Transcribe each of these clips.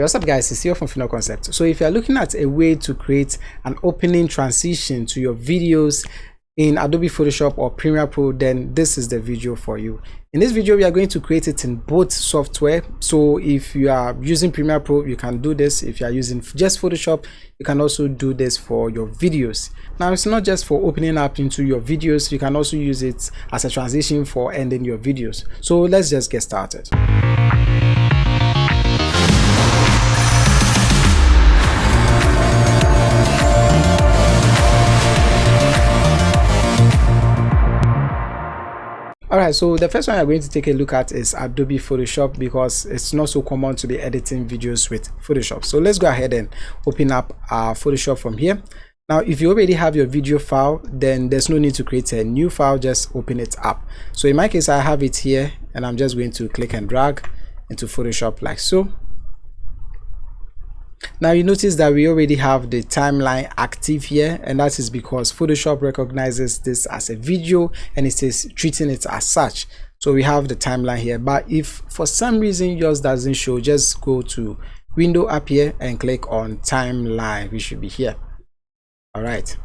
Hey, what's up guys, it's here from Final Concept. So if you're looking at a way to create an opening transition to your videos in Adobe Photoshop or Premiere Pro, then this is the video for you. In this video we are going to create it in both software. So if you are using Premiere Pro, you can do this. If you are using just Photoshop, you can also do this for your videos. Now it's not just for opening up into your videos, you can also use it as a transition for ending your videos. So let's just get started. Alright, so the first one I'm going to take a look at is Adobe Photoshop, because it's not so common to be editing videos with Photoshop. So let's go ahead and open up our Photoshop from here. Now if you already have your video file, then there's no need to create a new file, just open it up. So in my case I have it here and I'm just going to click and drag into Photoshop like so. Now you notice that we already have the timeline active here, and that is because Photoshop recognizes this as a video and it is treating it as such. So we have the timeline here, but if for some reason yours doesn't show, just go to window up here and click on timeline. We should be here. All right,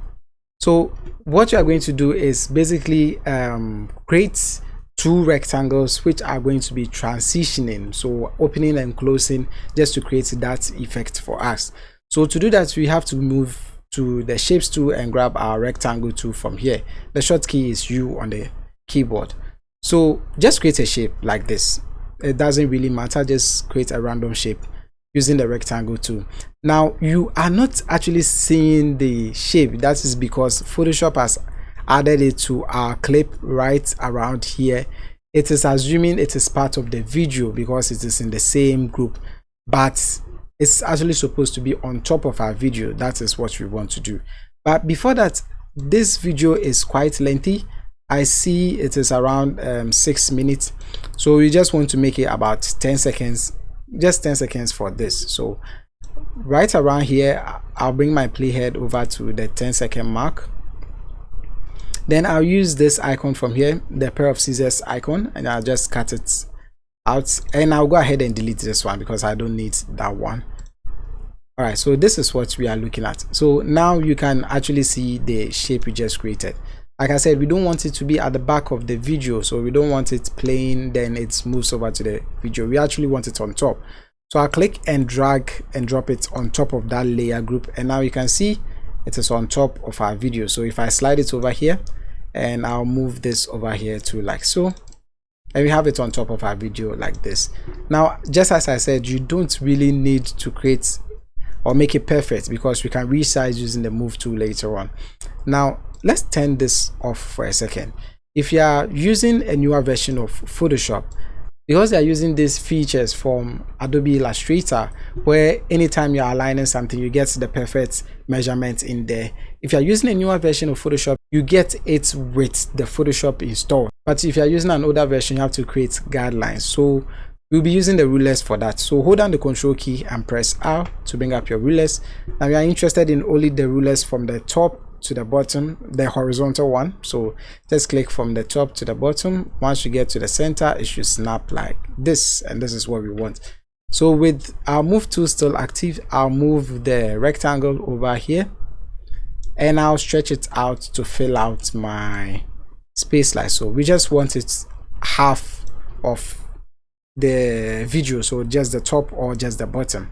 so what you are going to do is basically create two rectangles which are going to be transitioning, so opening and closing, just to create that effect for us. So to do that, we have to move to the shapes tool and grab our rectangle tool from here. The short key is U on the keyboard. So just create a shape like this. It doesn't really matter, just create a random shape using the rectangle tool. Now you are not actually seeing the shape. That is because Photoshop has added it to our clip right around here. It is assuming it is part of the video because it is in the same group, but it's actually supposed to be on top of our video. That is what we want to do. But before that, this video is quite lengthy. I see it is around 6 minutes, so we just want to make it about 10 seconds, just 10 seconds for this. So right around here I'll bring my playhead over to the 10-second mark. Then I'll use this icon from here, the pair of scissors icon, and I'll just cut it out, and I'll go ahead and delete this one because I don't need that one. All right, so this is what we are looking at. So now you can actually see the shape we just created. Like I said, we don't want it to be at the back of the video, so we don't want it playing then it moves over to the video. We actually want it on top. So I'll click and drag and drop it on top of that layer group, and now you can see it is on top of our video. So if I slide it over here and I'll move this over here to like so, and we have it on top of our video like this. Now just as I said, you don't really need to create or make it perfect because we can resize using the move tool later on. Now let's turn this off for a second. If you are using a newer version of Photoshop, because they are using these features from Adobe Illustrator, where anytime you're aligning something you get the perfect measurement in there. If you're using a newer version of Photoshop, you get it with the Photoshop installed. But if you're using an older version, you have to create guidelines. So we'll be using the rulers for that. So hold down the Control key and press R to bring up your rulers. Now we are interested in only the rulers from the top to the bottom, the horizontal one. So just click from the top to the bottom. Once you get to the center, it should snap like this, and this is what we want. So with our move tool still active, I'll move the rectangle over here and I'll stretch it out to fill out my space like so. We just want it half of the video, so just the top or just the bottom.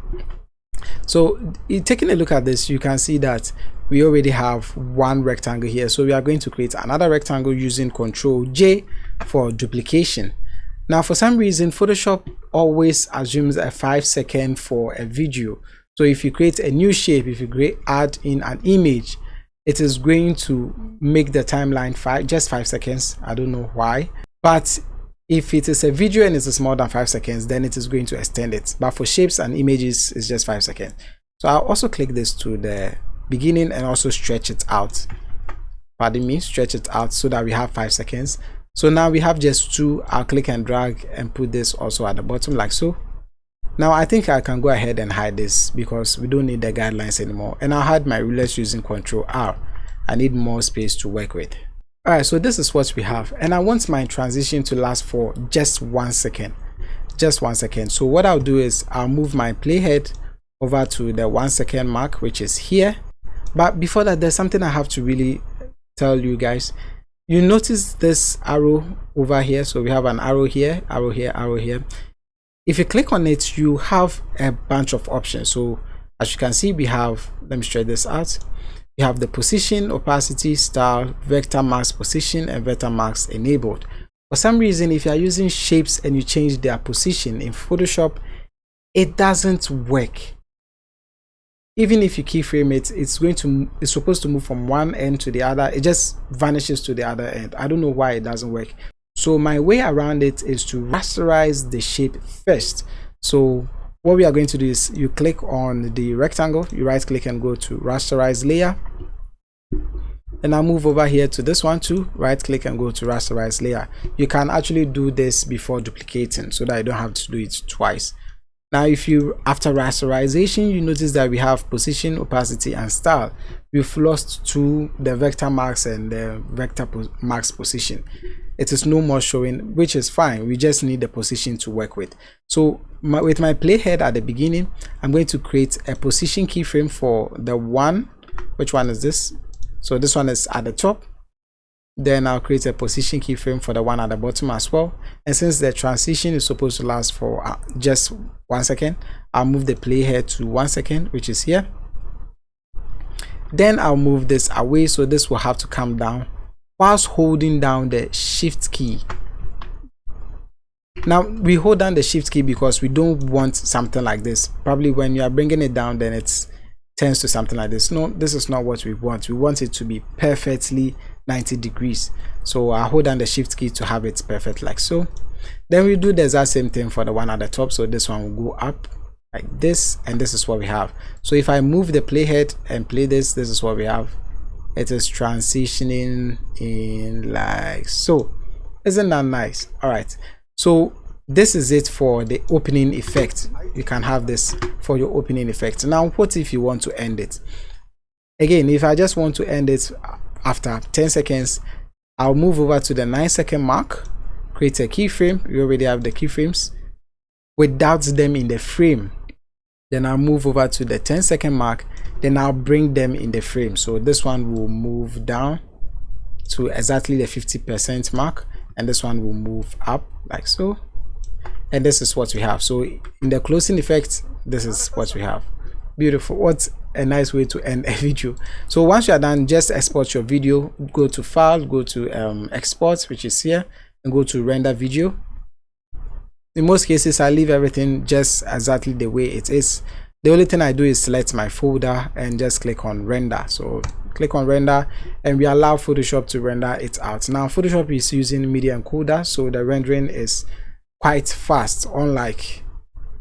So taking a look at this, you can see that we already have one rectangle here. So we are going to create another rectangle using Control J for duplication. Now for some reason Photoshop always assumes a 5-second for a video. So if you create a new shape, if you add in an image, it is going to make the timeline just 5 seconds. I don't know why, but if it is a video and it is more than 5 seconds, then it is going to extend it. But for shapes and images, it's just 5 seconds. So I'll also click this to the beginning and also stretch it out. Pardon me, stretch it out so that we have 5 seconds. So now we have just 2. I'll click and drag and put this also at the bottom like so. Now I think I can go ahead and hide this because we don't need the guidelines anymore. And I'll hide my rulers using Control R. I need more space to work with. Alright, so this is what we have, and I want my transition to last for just 1 second. just 1 second. So what I'll do is I'll move my playhead over to the 1 second mark, which is here. But before that, there's something I have to really tell you guys. You notice this arrow over here. So we have an arrow here, arrow here, arrow here. If you click on it, you have a bunch of options. So as you can see, we have, let me stretch this out. You have the position, opacity, style, vector mask position, and vector mask enabled. For some reason, if you are using shapes and you change their position in Photoshop, it doesn't work. Even if you keyframe it, it's supposed to move from one end to the other. It just vanishes to the other end. I don't know why it doesn't work. So my way around it is to rasterize the shape first. So what we are going to do is you click on the rectangle, you right click and go to rasterize layer. And I'll move over here to this one too, right click and go to rasterize layer. You can actually do this before duplicating so that you don't have to do it twice. Now, if you, after rasterization, you notice that we have position, opacity, and style. We've lost to the vector marks and the vector marks position. It is no more showing, which is fine. We just need the position to work with. So with my playhead at the beginning, I'm going to create a position keyframe for the one. Which one is this? So this one is at the top. Then I'll create a position keyframe for the one at the bottom as well. And since the transition is supposed to last for just 1 second, I'll move the playhead to 1 second, which is here. Then I'll move this away, so this will have to come down whilst holding down the shift key. Now we hold down the shift key because we don't want something like this. Probably when you are bringing it down, then it turns to something like this. No, this is not what we want. We want it to be perfectly 90 degrees. So I hold down the shift key to have it perfect like so. Then we do the exact same thing for the one at the top. So this one will go up like this, and this is what we have. So if I move the playhead and play this, this is what we have. It is transitioning in like so. Isn't that nice? All right, so this is it for the opening effect. You can have this for your opening effect. Now what if you want to end it? Again, if I just want to end it after 10 seconds, I'll move over to the 9 second mark, create a keyframe. We already have the keyframes without them in the frame. Then I'll move over to the 10 second mark, then I'll bring them in the frame. So this one will move down to exactly the 50% mark, and this one will move up like so. And this is what we have. So in the closing effect, this is what we have. Beautiful. What a nice way to end a video. So once you are done, just export your video, go to file, go to export, which is here, and go to render video. In most cases, I leave everything just exactly the way it is. The only thing I do is select my folder and just click on render. So click on render, and we allow Photoshop to render it out. Now Photoshop is using media encoder, so the rendering is quite fast, unlike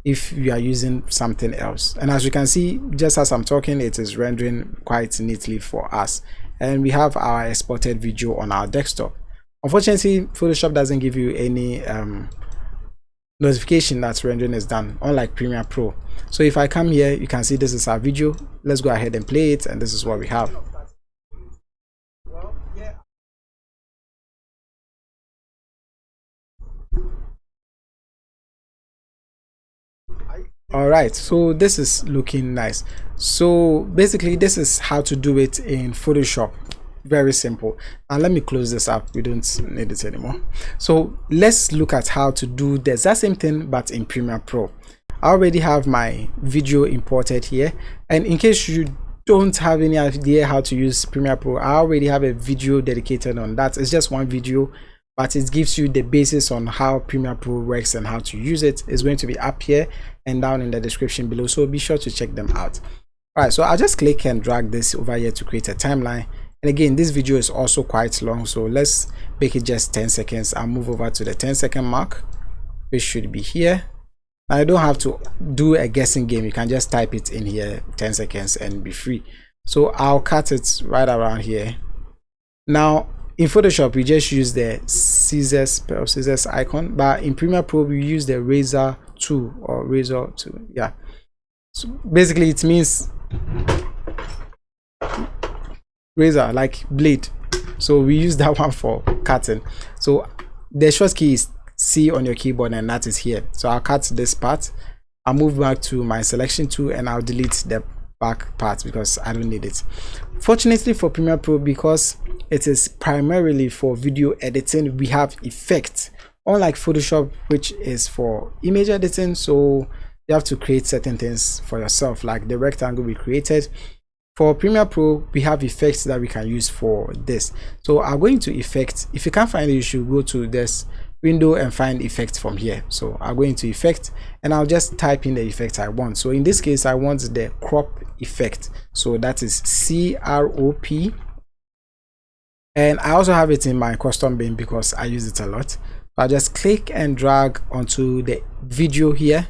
if you are using something else. And as you can see, just as I'm talking, it is rendering quite neatly for us, and we have our exported video on our desktop. Unfortunately, Photoshop doesn't give you any notification that rendering is done, unlike Premiere Pro. So if I come here, you can see this is our video. Let's go ahead and play it, and this is what we have. All right, so this is looking nice. So basically, this is how to do it in Photoshop. Very simple. And let me close this up. We don't need it anymore. So let's look at how to do the exact same thing but in Premiere Pro. I already have my video imported here, and in case you don't have any idea how to use Premiere Pro, I already have a video dedicated on that. It's just one video, but it gives you the basis on how Premiere Pro works and how to use it. It's going to be up here and down in the description below, so be sure to check them out. All right, so I'll just click and drag this over here to create a timeline. And again, this video is also quite long, so let's make it just 10 seconds. I'll move over to the 10-second mark, which should be here. Now, I don't have to do a guessing game. You can just type it in here, 10 seconds, and be free. So I'll cut it right around here. Now, in Photoshop, we just use the scissors icon, but in Premiere Pro, we use the razor tool or razor tool. Yeah. So basically, it means razor, like blade. So we use that one for cutting. So the short key is C on your keyboard, and that is here. So I'll cut this part, I'll move back to my selection tool, and I'll delete the back part because I don't need it. Fortunately for Premiere Pro, because it is primarily for video editing, we have effects, unlike Photoshop, which is for image editing. So you have to create certain things for yourself, like the rectangle we created. For Premiere Pro, we have effects that we can use for this. So I'll go into effect. If you can't find it, you should go to this window and find effect from here. So I'll go into effect, and I'll just type in the effect I want. So in this case, I want the crop effect. So that is CROP. And I also have it in my custom bin because I use it a lot. So I'll just click and drag onto the video here,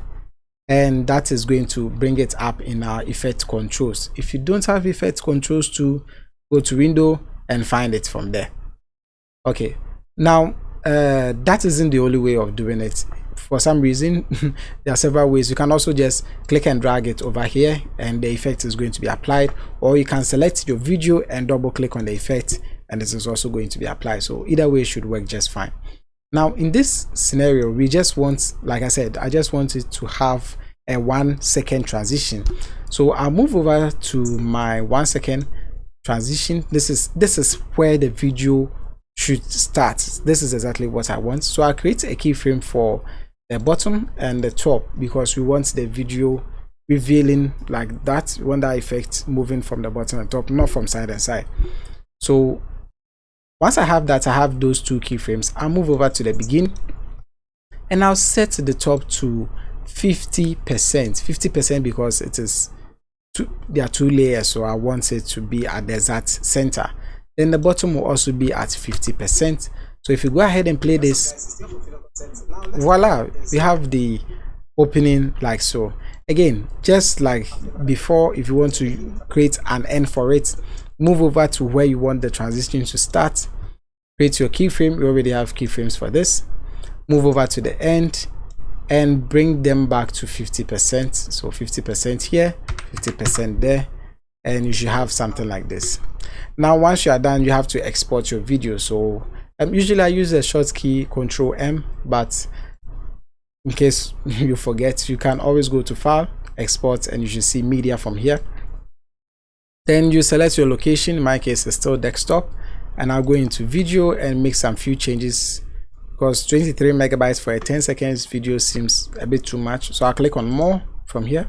and that is going to bring it up in our effect controls. If you don't have effect controls, to go to window and find it from there. Okay, now that isn't the only way of doing it. For some reason there are several ways. You can also just click and drag it over here, and the effect is going to be applied, or you can select your video and double click on the effect, and this is also going to be applied. So either way should work just fine. Now in this scenario, we just want, like I said, I just want it to have a 1 second transition. So I'll move over to my 1 second transition. This is where the video should start. This is exactly what I want. So I'll create a keyframe for the bottom and the top, because we want the video revealing like that. We want that effect moving from the bottom and top, not from side and side. So once I have that, I have those two keyframes, I'll move over to the begin, and I'll set the top to 50%, because it is there are two layers, so I want it to be at the exact center. Then the bottom will also be at 50%. So if you go ahead and play this, voila, we have the opening like so. Again, just like before, if you want to create an end for it, move over to where you want the transition to start, create your keyframe. We already have keyframes for this. Move over to the end and bring them back to 50%. So 50% here, 50% there, and you should have something like this. Now once you are done, you have to export your video. So usually I use a short key, Control M, but in case you forget, you can always go to File, Export, and you should see media from here. Then you select your location. In my case, it's still desktop, and I'll go into video and make some few changes, because 23 megabytes for a 10 seconds video seems a bit too much. So I'll click on more from here.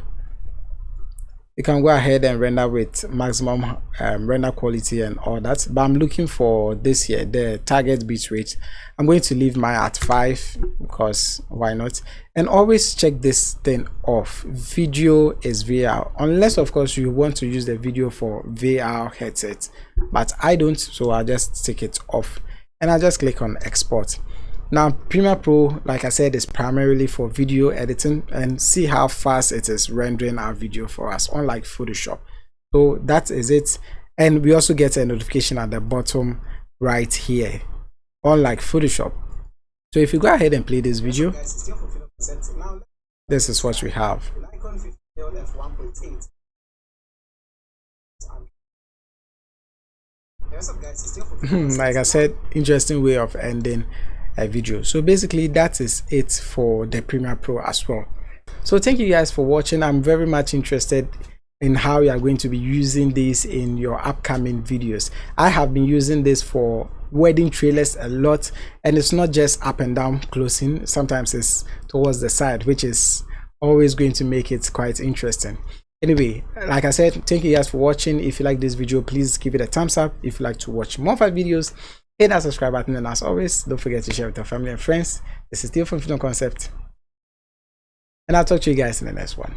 You can go ahead and render with maximum render quality and all that, but I'm looking for this here, the target bitrate. I'm going to leave mine at 5 because why not? And always check this thing off. Video is VR, unless of course you want to use the video for VR headset, but I don't, so I'll just take it off, and I'll just click on export. Now Premiere Pro, like I said, is primarily for video editing, and see how fast it is rendering our video for us, unlike Photoshop. So that is it. And we also get a notification at the bottom right here, unlike Photoshop. So if you go ahead and play this video, this is what we have. Like I said, interesting way of ending a video. So basically that is it for the Premiere Pro as well. So thank you guys for watching. I'm very much interested in how you are going to be using this in your upcoming videos. I have been using this for wedding trailers a lot, and it's not just up and down closing, sometimes it's towards the side, which is always going to make it quite interesting. Anyway, like I said, thank you guys for watching. If you like this video, please give it a thumbs up. If you like to watch more of our videos, hit that subscribe button, and as always, don't forget to share with your family and friends. This is Theo from Freedom Concept, and I'll talk to you guys in the next one.